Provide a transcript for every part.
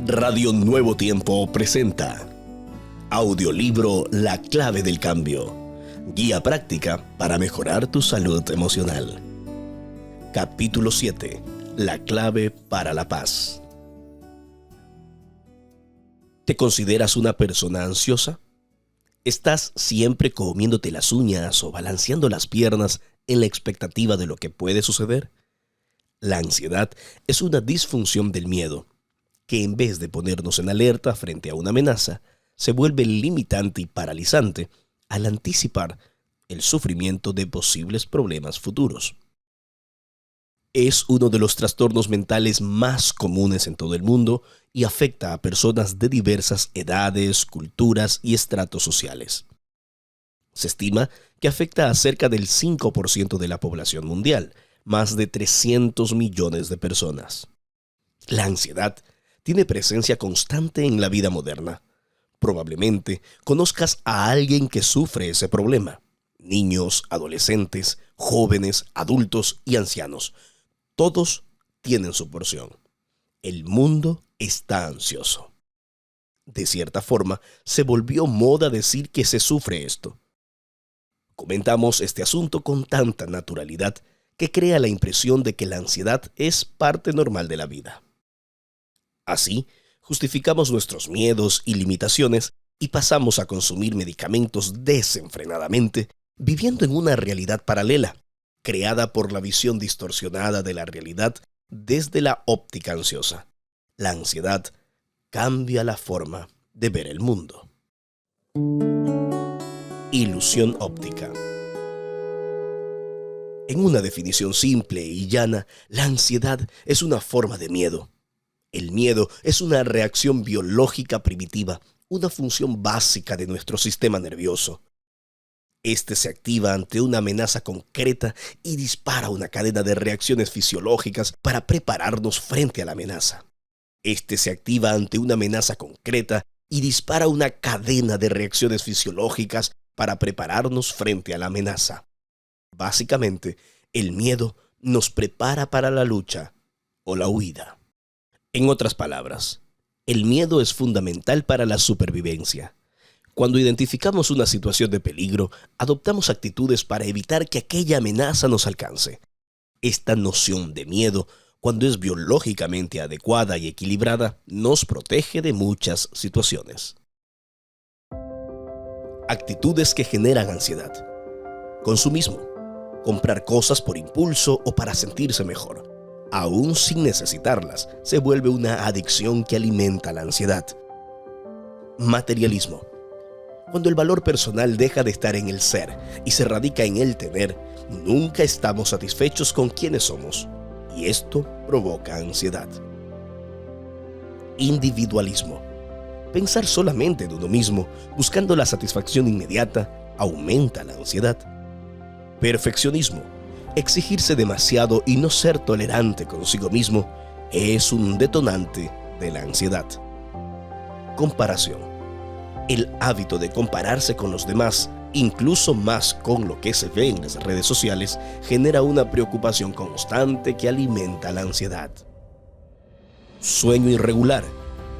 Radio Nuevo Tiempo presenta Audiolibro La Clave del Cambio. Guía práctica para mejorar tu salud emocional. Capítulo 7. La clave para la paz. ¿Te consideras una persona ansiosa? ¿Estás siempre comiéndote las uñas o balanceando las piernas en la expectativa de lo que puede suceder? La ansiedad es una disfunción del miedo, que en vez de ponernos en alerta frente a una amenaza, se vuelve limitante y paralizante al anticipar el sufrimiento de posibles problemas futuros. Es uno de los trastornos mentales más comunes en todo el mundo y afecta a personas de diversas edades, culturas y estratos sociales. Se estima que afecta a cerca del 5% de la población mundial, más de 300 millones de personas. La ansiedad tiene presencia constante en la vida moderna. Probablemente conozcas a alguien que sufre ese problema. Niños, adolescentes, jóvenes, adultos y ancianos. Todos tienen su porción. El mundo está ansioso. De cierta forma, se volvió moda decir que se sufre esto. Comentamos este asunto con tanta naturalidad que crea la impresión de que la ansiedad es parte normal de la vida. Así, justificamos nuestros miedos y limitaciones y pasamos a consumir medicamentos desenfrenadamente, viviendo en una realidad paralela, creada por la visión distorsionada de la realidad desde la óptica ansiosa. La ansiedad cambia la forma de ver el mundo. Ilusión óptica. En una definición simple y llana, la ansiedad es una forma de miedo. El miedo es una reacción biológica primitiva, una función básica de nuestro sistema nervioso. Este se activa ante una amenaza concreta y dispara una cadena de reacciones fisiológicas para prepararnos frente a la amenaza. Este se activa ante una amenaza concreta y dispara una cadena de reacciones fisiológicas para prepararnos frente a la amenaza. Básicamente, el miedo nos prepara para la lucha o la huida. En otras palabras, el miedo es fundamental para la supervivencia. Cuando identificamos una situación de peligro, adoptamos actitudes para evitar que aquella amenaza nos alcance. Esta noción de miedo, cuando es biológicamente adecuada y equilibrada, nos protege de muchas situaciones. Actitudes que generan ansiedad. Consumismo. Comprar cosas por impulso o para sentirse mejor. Aún sin necesitarlas, se vuelve una adicción que alimenta la ansiedad. Materialismo. Cuando el valor personal deja de estar en el ser y se radica en el tener, nunca estamos satisfechos con quienes somos, y esto provoca ansiedad. Individualismo. Pensar solamente en uno mismo, buscando la satisfacción inmediata, aumenta la ansiedad. Perfeccionismo. Exigirse demasiado y no ser tolerante consigo mismo es un detonante de la ansiedad. Comparación. El hábito de compararse con los demás, incluso más con lo que se ve en las redes sociales, genera una preocupación constante que alimenta la ansiedad. Sueño irregular.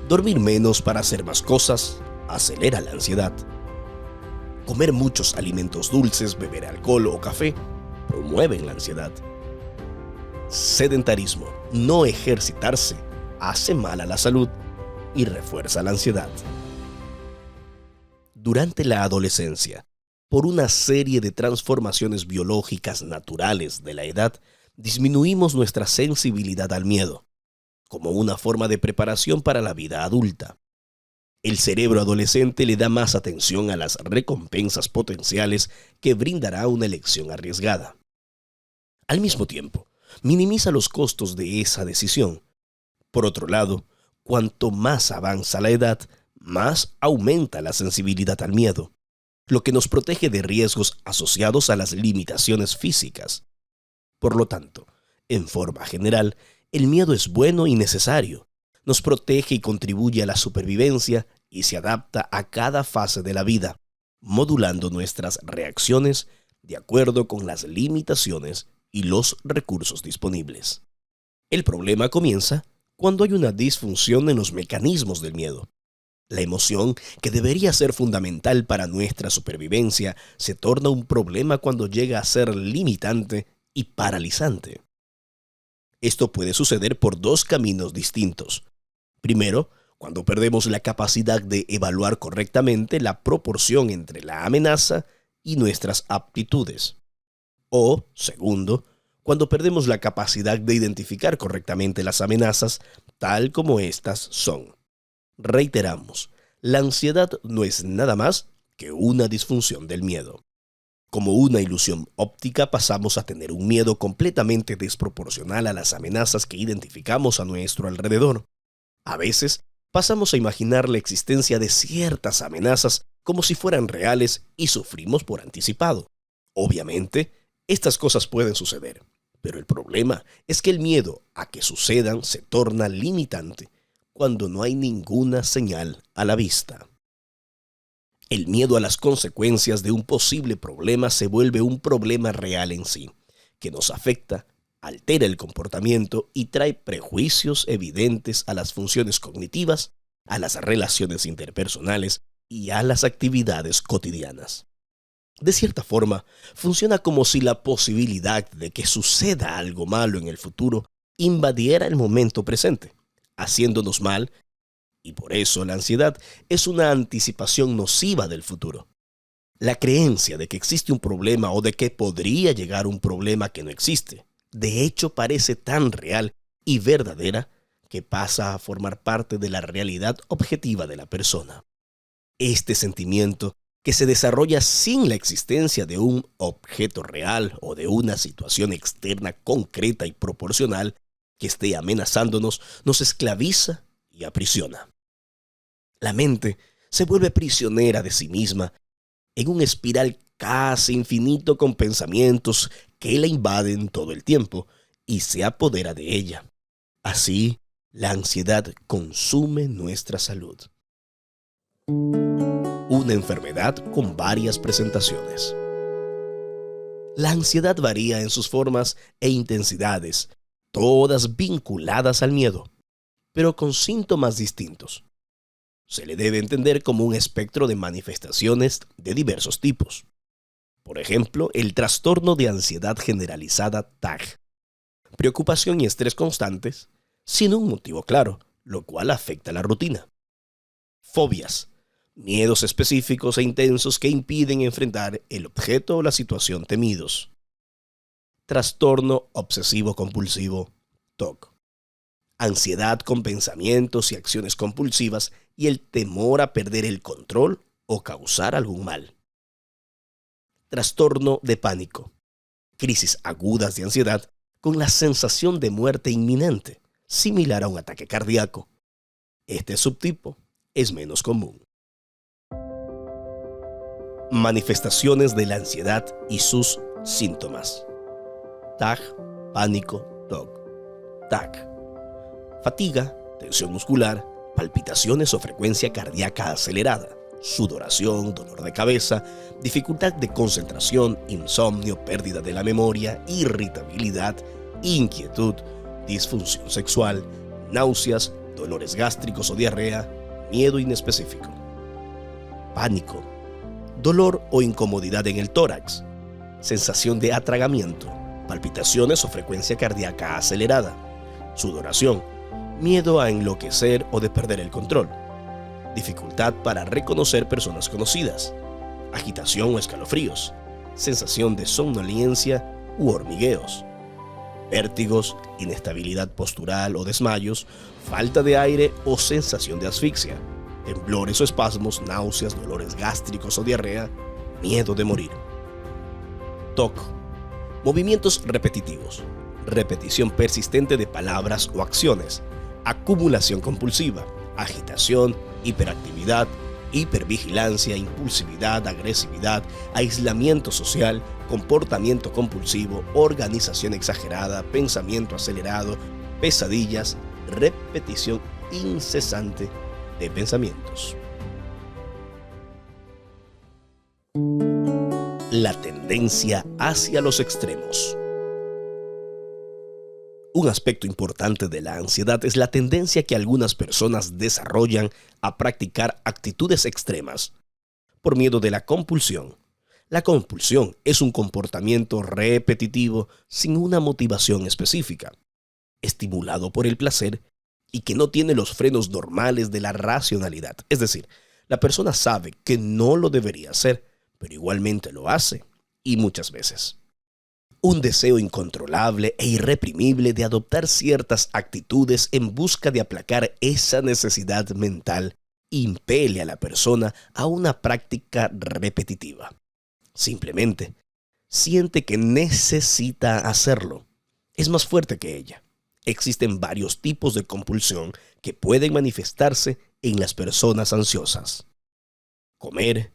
Dormir menos para hacer más cosas acelera la ansiedad. Comer muchos alimentos dulces, beber alcohol o café promueven la ansiedad. Sedentarismo. No ejercitarse hace mal a la salud y refuerza la ansiedad. Durante la adolescencia, por una serie de transformaciones biológicas naturales de la edad, disminuimos nuestra sensibilidad al miedo, como una forma de preparación para la vida adulta. El cerebro adolescente le da más atención a las recompensas potenciales que brindará una elección arriesgada. Al mismo tiempo, minimiza los costos de esa decisión. Por otro lado, cuanto más avanza la edad, más aumenta la sensibilidad al miedo, lo que nos protege de riesgos asociados a las limitaciones físicas. Por lo tanto, en forma general, el miedo es bueno y necesario. Nos protege y contribuye a la supervivencia y se adapta a cada fase de la vida, modulando nuestras reacciones de acuerdo con las limitaciones y los recursos disponibles. El problema comienza cuando hay una disfunción en los mecanismos del miedo. La emoción, que debería ser fundamental para nuestra supervivencia, se torna un problema cuando llega a ser limitante y paralizante. Esto puede suceder por dos caminos distintos. Primero, cuando perdemos la capacidad de evaluar correctamente la proporción entre la amenaza y nuestras aptitudes. O, segundo, cuando perdemos la capacidad de identificar correctamente las amenazas tal como éstas son. Reiteramos, la ansiedad no es nada más que una disfunción del miedo. Como una ilusión óptica, pasamos a tener un miedo completamente desproporcional a las amenazas que identificamos a nuestro alrededor. A veces, pasamos a imaginar la existencia de ciertas amenazas como si fueran reales y sufrimos por anticipado. Obviamente, estas cosas pueden suceder, pero el problema es que el miedo a que sucedan se torna limitante cuando no hay ninguna señal a la vista. El miedo a las consecuencias de un posible problema se vuelve un problema real en sí, que nos afecta, altera el comportamiento y trae prejuicios evidentes a las funciones cognitivas, a las relaciones interpersonales y a las actividades cotidianas. De cierta forma, funciona como si la posibilidad de que suceda algo malo en el futuro invadiera el momento presente, haciéndonos mal, y por eso la ansiedad es una anticipación nociva del futuro. La creencia de que existe un problema o de que podría llegar un problema que no existe, de hecho parece tan real y verdadera que pasa a formar parte de la realidad objetiva de la persona. Este sentimiento, que se desarrolla sin la existencia de un objeto real o de una situación externa concreta y proporcional que esté amenazándonos, nos esclaviza y aprisiona. La mente se vuelve prisionera de sí misma en un espiral casi infinito con pensamientos que la invaden todo el tiempo y se apodera de ella. Así, la ansiedad consume nuestra salud. Una enfermedad con varias presentaciones. La ansiedad varía en sus formas e intensidades, todas vinculadas al miedo, pero con síntomas distintos. Se le debe entender como un espectro de manifestaciones de diversos tipos. Por ejemplo, el trastorno de ansiedad generalizada TAG. Preocupación y estrés constantes, sin un motivo claro, lo cual afecta la rutina. Fobias. Miedos específicos e intensos que impiden enfrentar el objeto o la situación temidos. Trastorno obsesivo-compulsivo, TOC. Ansiedad con pensamientos y acciones compulsivas y el temor a perder el control o causar algún mal. Trastorno de pánico. Crisis agudas de ansiedad con la sensación de muerte inminente, similar a un ataque cardíaco. Este subtipo es menos común. Manifestaciones de la ansiedad y sus síntomas. TAG, pánico, TOC. TAG. Fatiga, tensión muscular, palpitaciones o frecuencia cardíaca acelerada, sudoración, dolor de cabeza, dificultad de concentración, insomnio, pérdida de la memoria, irritabilidad, inquietud, disfunción sexual, náuseas, dolores gástricos o diarrea, miedo inespecífico. Pánico. Dolor o incomodidad en el tórax, sensación de atragamiento, palpitaciones o frecuencia cardíaca acelerada, sudoración, miedo a enloquecer o de perder el control, dificultad para reconocer personas conocidas, agitación o escalofríos, sensación de somnolencia u hormigueos, vértigos, inestabilidad postural o desmayos, falta de aire o sensación de asfixia, temblores o espasmos, náuseas, dolores gástricos o diarrea, miedo de morir. TOC. Movimientos repetitivos, repetición persistente de palabras o acciones, acumulación compulsiva, agitación, hiperactividad, hipervigilancia, impulsividad, agresividad, aislamiento social, comportamiento compulsivo, organización exagerada, pensamiento acelerado, pesadillas, repetición incesante de pensamientos. La tendencia hacia los extremos. Un aspecto importante de la ansiedad es la tendencia que algunas personas desarrollan a practicar actitudes extremas por miedo de la compulsión. La compulsión es un comportamiento repetitivo sin una motivación específica, estimulado por el placer y que no tiene los frenos normales de la racionalidad. Es decir, la persona sabe que no lo debería hacer, pero igualmente lo hace, y muchas veces. Un deseo incontrolable e irreprimible de adoptar ciertas actitudes en busca de aplacar esa necesidad mental impele a la persona a una práctica repetitiva. Simplemente siente que necesita hacerlo. Es más fuerte que ella. Existen varios tipos de compulsión que pueden manifestarse en las personas ansiosas. Comer,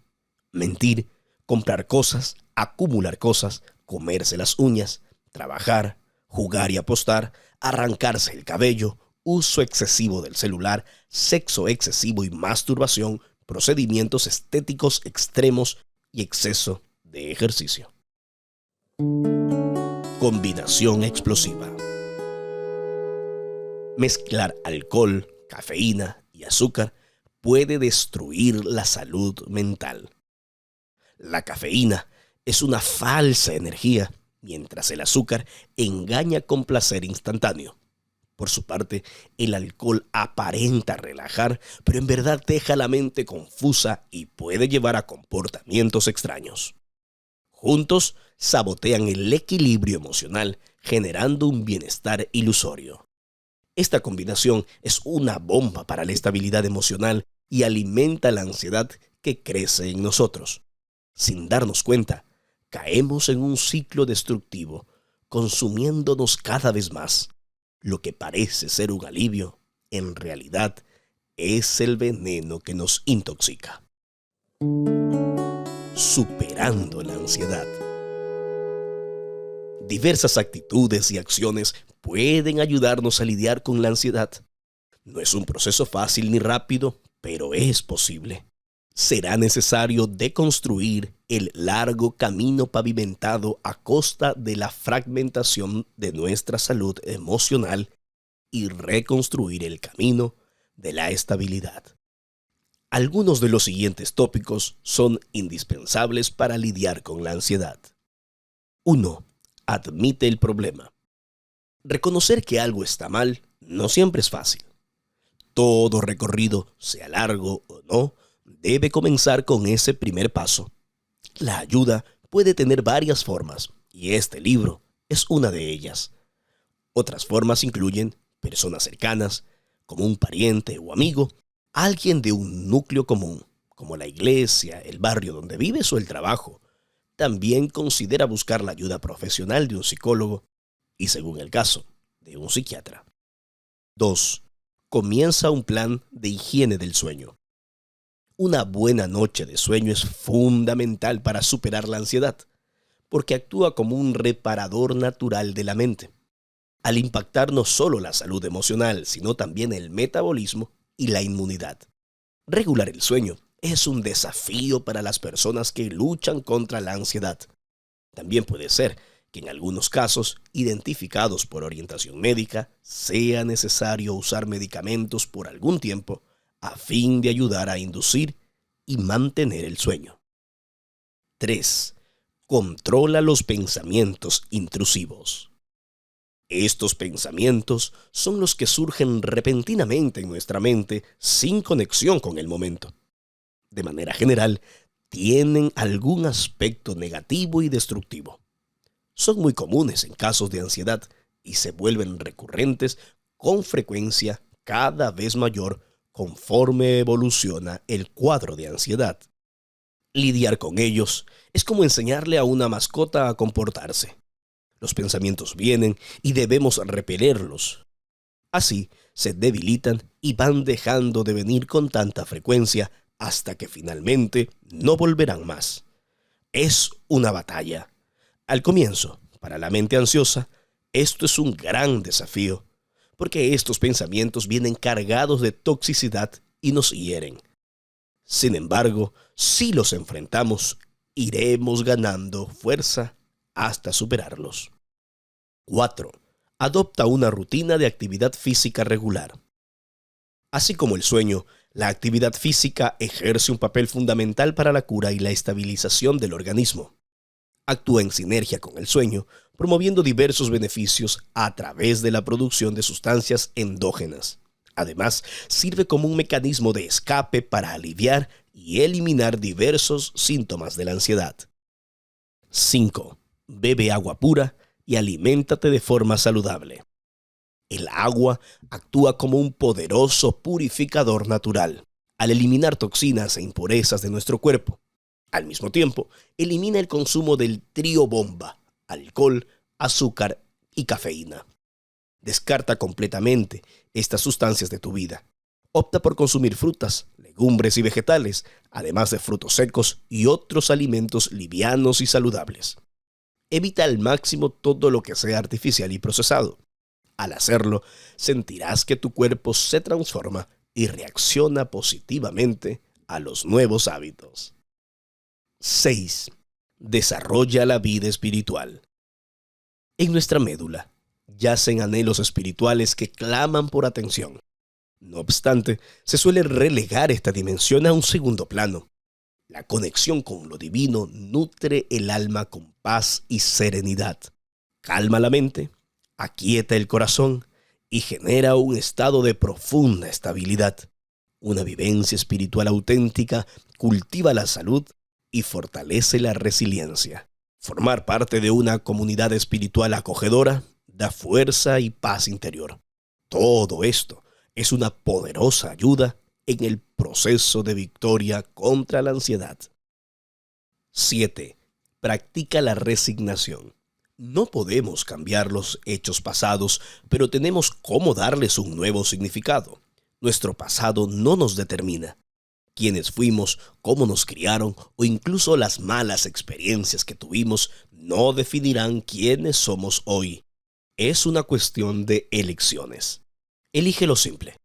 mentir, comprar cosas, acumular cosas, comerse las uñas, trabajar, jugar y apostar, arrancarse el cabello, uso excesivo del celular, sexo excesivo y masturbación, procedimientos estéticos extremos y exceso de ejercicio. Combinación explosiva. Mezclar alcohol, cafeína y azúcar puede destruir la salud mental. La cafeína es una falsa energía, mientras el azúcar engaña con placer instantáneo. Por su parte, el alcohol aparenta relajar, pero en verdad deja la mente confusa y puede llevar a comportamientos extraños. Juntos, sabotean el equilibrio emocional, generando un bienestar ilusorio. Esta combinación es una bomba para la estabilidad emocional y alimenta la ansiedad que crece en nosotros. Sin darnos cuenta, caemos en un ciclo destructivo, consumiéndonos cada vez más. Lo que parece ser un alivio, en realidad, es el veneno que nos intoxica. Superando la ansiedad. Diversas actitudes y acciones pueden ayudarnos a lidiar con la ansiedad. No es un proceso fácil ni rápido, pero es posible. Será necesario deconstruir el largo camino pavimentado a costa de la fragmentación de nuestra salud emocional y reconstruir el camino de la estabilidad. Algunos de los siguientes tópicos son indispensables para lidiar con la ansiedad. 1. Admite el problema. Reconocer que algo está mal no siempre es fácil. Todo recorrido, sea largo o no, debe comenzar con ese primer paso. La ayuda puede tener varias formas, y este libro es una de ellas. Otras formas incluyen personas cercanas, como un pariente o amigo, alguien de un núcleo común, como la iglesia, el barrio donde vives o el trabajo. También considera buscar la ayuda profesional de un psicólogo y, según el caso, de un psiquiatra. 2. Comienza un plan de higiene del sueño. Una buena noche de sueño es fundamental para superar la ansiedad, porque actúa como un reparador natural de la mente, al impactar no solo la salud emocional, sino también el metabolismo y la inmunidad. Regular el sueño es un desafío para las personas que luchan contra la ansiedad. También puede ser que en algunos casos, identificados por orientación médica, sea necesario usar medicamentos por algún tiempo a fin de ayudar a inducir y mantener el sueño. 3. Controla los pensamientos intrusivos. Estos pensamientos son los que surgen repentinamente en nuestra mente sin conexión con el momento. De manera general, tienen algún aspecto negativo y destructivo. Son muy comunes en casos de ansiedad y se vuelven recurrentes con frecuencia cada vez mayor conforme evoluciona el cuadro de ansiedad. Lidiar con ellos es como enseñarle a una mascota a comportarse. Los pensamientos vienen y debemos repelerlos. Así se debilitan y van dejando de venir con tanta frecuencia hasta que finalmente no volverán más. Es una batalla. Al comienzo, para la mente ansiosa, esto es un gran desafío, porque estos pensamientos vienen cargados de toxicidad y nos hieren. Sin embargo, si los enfrentamos, iremos ganando fuerza hasta superarlos. 4. Adopta una rutina de actividad física regular. Así como el sueño, la actividad física ejerce un papel fundamental para la cura y la estabilización del organismo. Actúa en sinergia con el sueño, promoviendo diversos beneficios a través de la producción de sustancias endógenas. Además, sirve como un mecanismo de escape para aliviar y eliminar diversos síntomas de la ansiedad. 5. Bebe agua pura y aliméntate de forma saludable. El agua actúa como un poderoso purificador natural, al eliminar toxinas e impurezas de nuestro cuerpo. Al mismo tiempo, elimina el consumo del trío bomba: alcohol, azúcar y cafeína. Descarta completamente estas sustancias de tu vida. Opta por consumir frutas, legumbres y vegetales, además de frutos secos y otros alimentos livianos y saludables. Evita al máximo todo lo que sea artificial y procesado. Al hacerlo, sentirás que tu cuerpo se transforma y reacciona positivamente a los nuevos hábitos. 6. Desarrolla la vida espiritual. En nuestra médula yacen anhelos espirituales que claman por atención. No obstante, se suele relegar esta dimensión a un segundo plano. La conexión con lo divino nutre el alma con paz y serenidad. Calma la mente, aquieta el corazón y genera un estado de profunda estabilidad. Una vivencia espiritual auténtica cultiva la salud y fortalece la resiliencia. Formar parte de una comunidad espiritual acogedora da fuerza y paz interior. Todo esto es una poderosa ayuda en el proceso de victoria contra la ansiedad. 7. Practica la resignación. No podemos cambiar los hechos pasados, pero tenemos cómo darles un nuevo significado. Nuestro pasado no nos determina. Quiénes fuimos, cómo nos criaron o incluso las malas experiencias que tuvimos no definirán quiénes somos hoy. Es una cuestión de elecciones. Elige lo simple.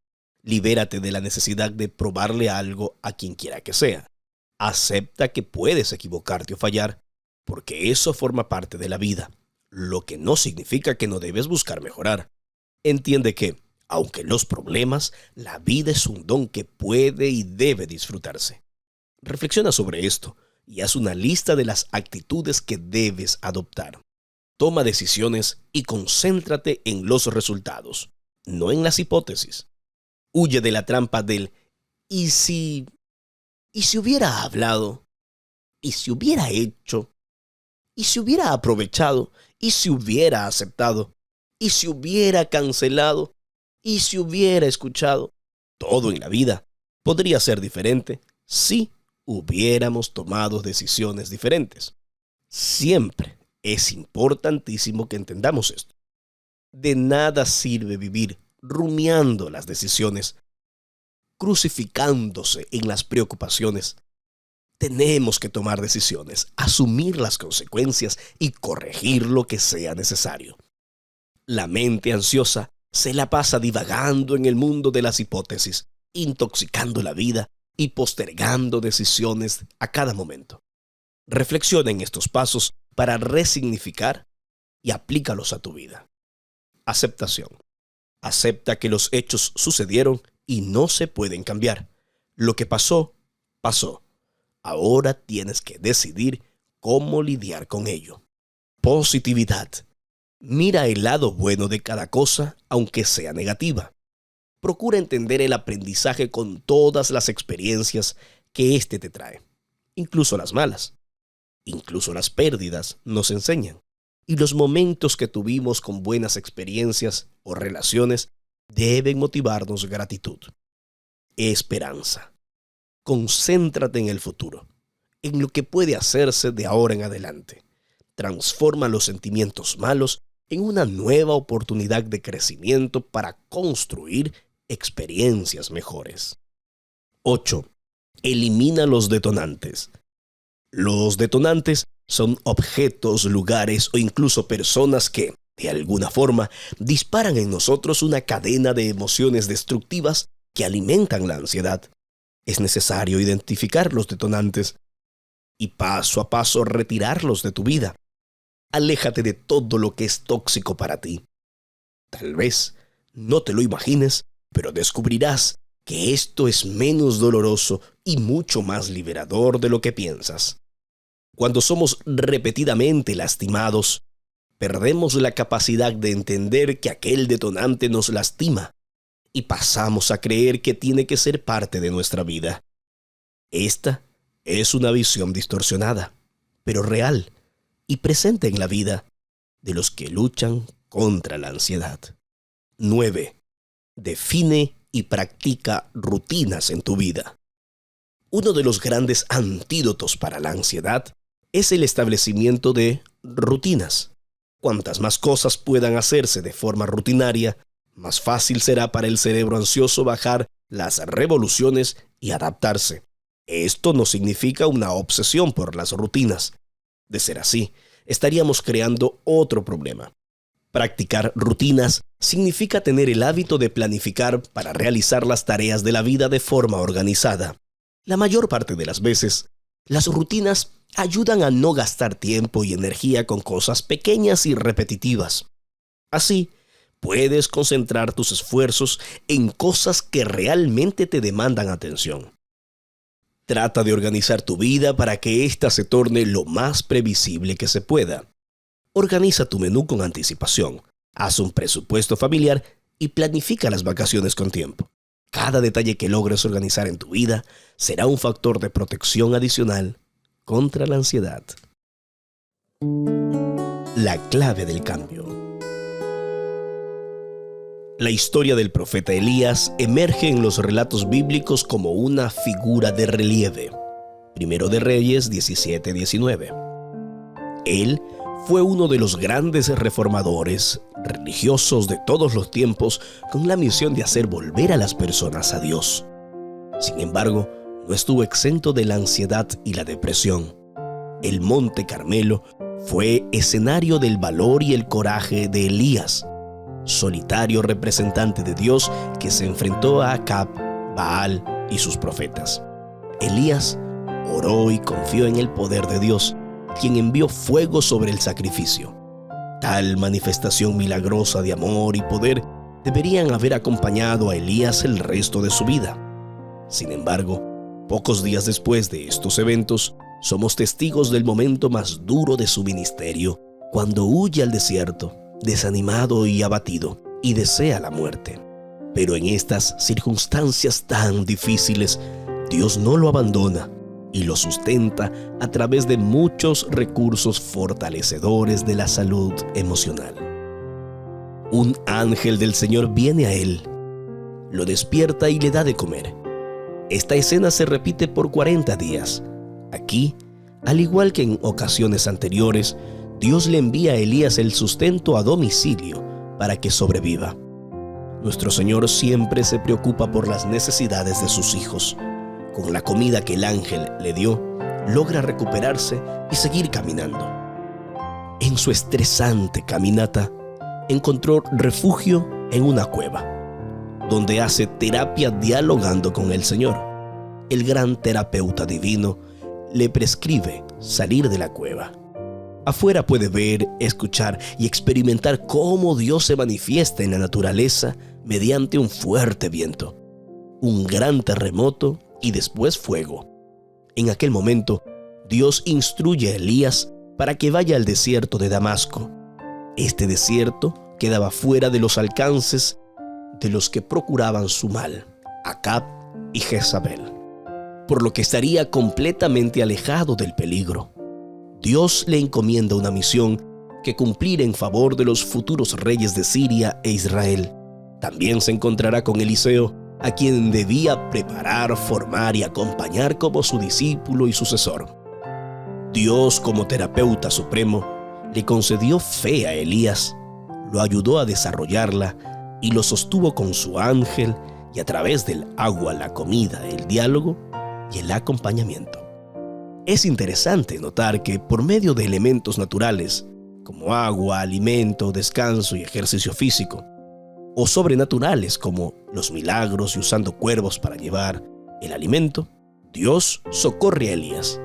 Libérate de la necesidad de probarle algo a quien quiera que sea. Acepta que puedes equivocarte o fallar, porque eso forma parte de la vida, lo que no significa que no debes buscar mejorar. Entiende que, aunque los problemas, la vida es un don que puede y debe disfrutarse. Reflexiona sobre esto y haz una lista de las actitudes que debes adoptar. Toma decisiones y concéntrate en los resultados, no en las hipótesis. Huye de la trampa del ¿y si hubiera hablado? ¿Y si hubiera hecho? ¿Y si hubiera aprovechado? ¿Y si hubiera aceptado? ¿Y si hubiera cancelado? ¿Y si hubiera escuchado? Todo en la vida podría ser diferente si hubiéramos tomado decisiones diferentes. Siempre es importantísimo que entendamos esto. De nada sirve vivir rumiando las decisiones, crucificándose en las preocupaciones. Tenemos que tomar decisiones, asumir las consecuencias y corregir lo que sea necesario. La mente ansiosa se la pasa divagando en el mundo de las hipótesis, intoxicando la vida y postergando decisiones a cada momento. Reflexiona en estos pasos para resignificar y aplícalos a tu vida. Aceptación. Acepta que los hechos sucedieron y no se pueden cambiar. Lo que pasó, pasó. Ahora tienes que decidir cómo lidiar con ello. Positividad. Mira el lado bueno de cada cosa, aunque sea negativa. Procura entender el aprendizaje con todas las experiencias que éste te trae, incluso las malas. Incluso las pérdidas nos enseñan. Y los momentos que tuvimos con buenas experiencias o relaciones deben motivarnos gratitud. Esperanza. Concéntrate en el futuro, en lo que puede hacerse de ahora en adelante. Transforma los sentimientos malos en una nueva oportunidad de crecimiento para construir experiencias mejores. 8. Elimina los detonantes. Los detonantes son objetos, lugares o incluso personas que, de alguna forma, disparan en nosotros una cadena de emociones destructivas que alimentan la ansiedad. Es necesario identificar los detonantes y paso a paso retirarlos de tu vida. Aléjate de todo lo que es tóxico para ti. Tal vez no te lo imagines, pero descubrirás que esto es menos doloroso y mucho más liberador de lo que piensas. Cuando somos repetidamente lastimados, perdemos la capacidad de entender que aquel detonante nos lastima y pasamos a creer que tiene que ser parte de nuestra vida. Esta es una visión distorsionada, pero real y presente en la vida de los que luchan contra la ansiedad. 9. Define y practica rutinas en tu vida. Uno de los grandes antídotos para la ansiedad es el establecimiento de rutinas. Cuantas más cosas puedan hacerse de forma rutinaria, más fácil será para el cerebro ansioso bajar las revoluciones y adaptarse. Esto no significa una obsesión por las rutinas. De ser así, estaríamos creando otro problema. Practicar rutinas significa tener el hábito de planificar para realizar las tareas de la vida de forma organizada. La mayor parte de las veces, las rutinas ayudan a no gastar tiempo y energía con cosas pequeñas y repetitivas. Así, puedes concentrar tus esfuerzos en cosas que realmente te demandan atención. Trata de organizar tu vida para que ésta se torne lo más previsible que se pueda. Organiza tu menú con anticipación, haz un presupuesto familiar y planifica las vacaciones con tiempo. Cada detalle que logres organizar en tu vida será un factor de protección adicional contra la ansiedad. La clave del cambio. La historia del profeta Elías emerge en los relatos bíblicos como una figura de relieve. Primero de Reyes 17:19. Él fue uno de los grandes reformadores religiosos de todos los tiempos con la misión de hacer volver a las personas a Dios. Sin embargo, no estuvo exento de la ansiedad y la depresión. El Monte Carmelo fue escenario del valor y el coraje de Elías, solitario representante de Dios que se enfrentó a Acab, Baal y sus profetas. Elías oró y confió en el poder de Dios, quien envió fuego sobre el sacrificio. Tal manifestación milagrosa de amor y poder deberían haber acompañado a Elías el resto de su vida. Sin embargo, pocos días después de estos eventos, somos testigos del momento más duro de su ministerio, cuando huye al desierto, desanimado y abatido, y desea la muerte. Pero en estas circunstancias tan difíciles, Dios no lo abandona y lo sustenta a través de muchos recursos fortalecedores de la salud emocional. Un ángel del Señor viene a él, lo despierta y le da de comer. Esta escena se repite por 40 días. Aquí, al igual que en ocasiones anteriores, Dios le envía a Elías el sustento a domicilio para que sobreviva. Nuestro Señor siempre se preocupa por las necesidades de sus hijos. Con la comida que el ángel le dio, logra recuperarse y seguir caminando. En su estresante caminata, encontró refugio en una cueva, donde hace terapia dialogando con el Señor. El gran terapeuta divino le prescribe salir de la cueva. Afuera puede ver, escuchar y experimentar cómo Dios se manifiesta en la naturaleza mediante un fuerte viento, un gran terremoto y después fuego. En aquel momento, Dios instruye a Elías para que vaya al desierto de Damasco. Este desierto quedaba fuera de los alcances de los que procuraban su mal, Acab y Jezabel, por lo que estaría completamente alejado del peligro. Dios le encomienda una misión que cumplir en favor de los futuros reyes de Siria e Israel. También se encontrará con Eliseo, a quien debía preparar, formar y acompañar como su discípulo y sucesor. Dios, como terapeuta supremo, le concedió fe a Elías, lo ayudó a desarrollarla y lo sostuvo con su ángel y a través del agua, la comida, el diálogo y el acompañamiento. Es interesante notar que por medio de elementos naturales, como agua, alimento, descanso y ejercicio físico, o sobrenaturales como los milagros y usando cuervos para llevar el alimento, Dios socorre a Elías.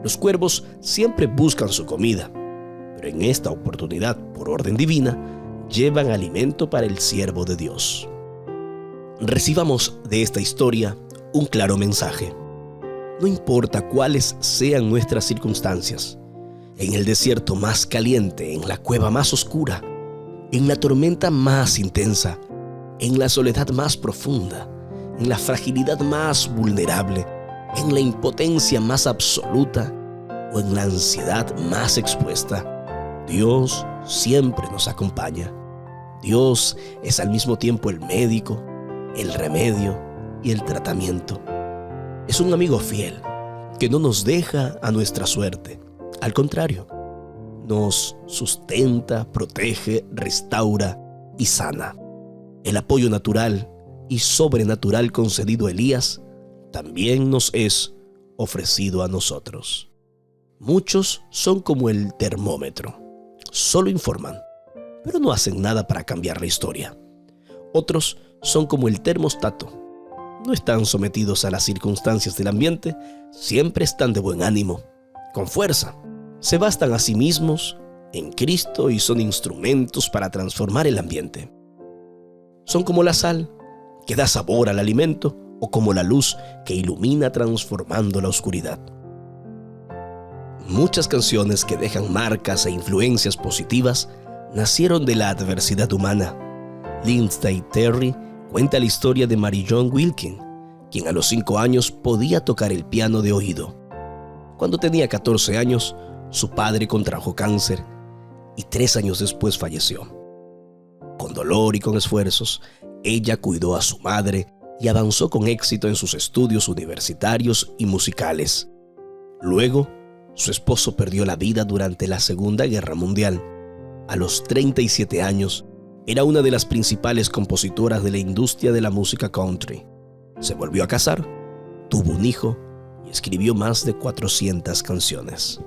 Los cuervos siempre buscan su comida, pero en esta oportunidad, por orden divina, llevan alimento para el siervo de Dios. Recibamos de esta historia un claro mensaje. No importa cuáles sean nuestras circunstancias, en el desierto más caliente, en la cueva más oscura, en la tormenta más intensa, en la soledad más profunda, en la fragilidad más vulnerable, en la impotencia más absoluta o en la ansiedad más expuesta, Dios siempre nos acompaña. Dios es al mismo tiempo el médico, el remedio y el tratamiento. Es un amigo fiel que no nos deja a nuestra suerte. Al contrario, nos sustenta, protege, restaura y sana. El apoyo natural y sobrenatural concedido a Elías también nos es ofrecido a nosotros. Muchos son como el termómetro, solo informan, pero no hacen nada para cambiar la historia. Otros son como el termostato, no están sometidos a las circunstancias del ambiente, siempre están de buen ánimo, con fuerza, se bastan a sí mismos en Cristo y son instrumentos para transformar el ambiente. Son como la sal, que da sabor al alimento, o como la luz que ilumina transformando la oscuridad. Muchas canciones que dejan marcas e influencias positivas nacieron de la adversidad humana. Lindsay Terry cuenta la historia de Mary John Wilkin, quien a los 5 años podía tocar el piano de oído. Cuando tenía 14 años, su padre contrajo cáncer y 3 años después falleció. Con dolor y con esfuerzos, ella cuidó a su madre y avanzó con éxito en sus estudios universitarios y musicales. Luego, su esposo perdió la vida durante la Segunda Guerra Mundial. A los 37 años, era una de las principales compositoras de la industria de la música country. Se volvió a casar, tuvo un hijo y escribió más de 400 canciones.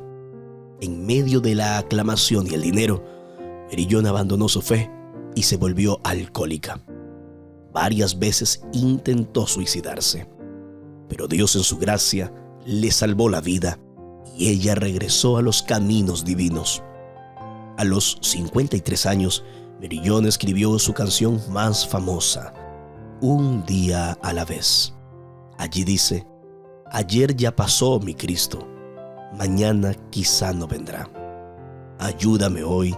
En medio de la aclamación y el dinero, Mary John abandonó su fe y se volvió alcohólica. Varias veces intentó suicidarse, pero Dios en su gracia le salvó la vida y ella regresó a los caminos divinos. A los 53 años, Mary John escribió su canción más famosa, Un día a la vez. Allí dice: ayer ya pasó mi Cristo, mañana quizá no vendrá. Ayúdame hoy,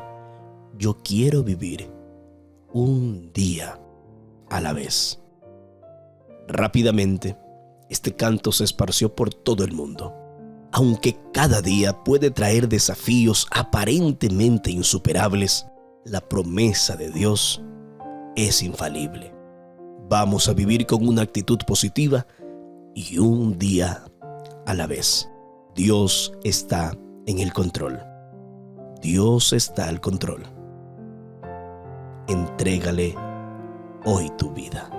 yo quiero vivir un día a la vez. Rápidamente, este canto se esparció por todo el mundo. Aunque cada día puede traer desafíos aparentemente insuperables, la promesa de Dios es infalible. Vamos a vivir con una actitud positiva y un día a la vez. Dios está en el control. Dios está al control. Entrégale hoy tu vida.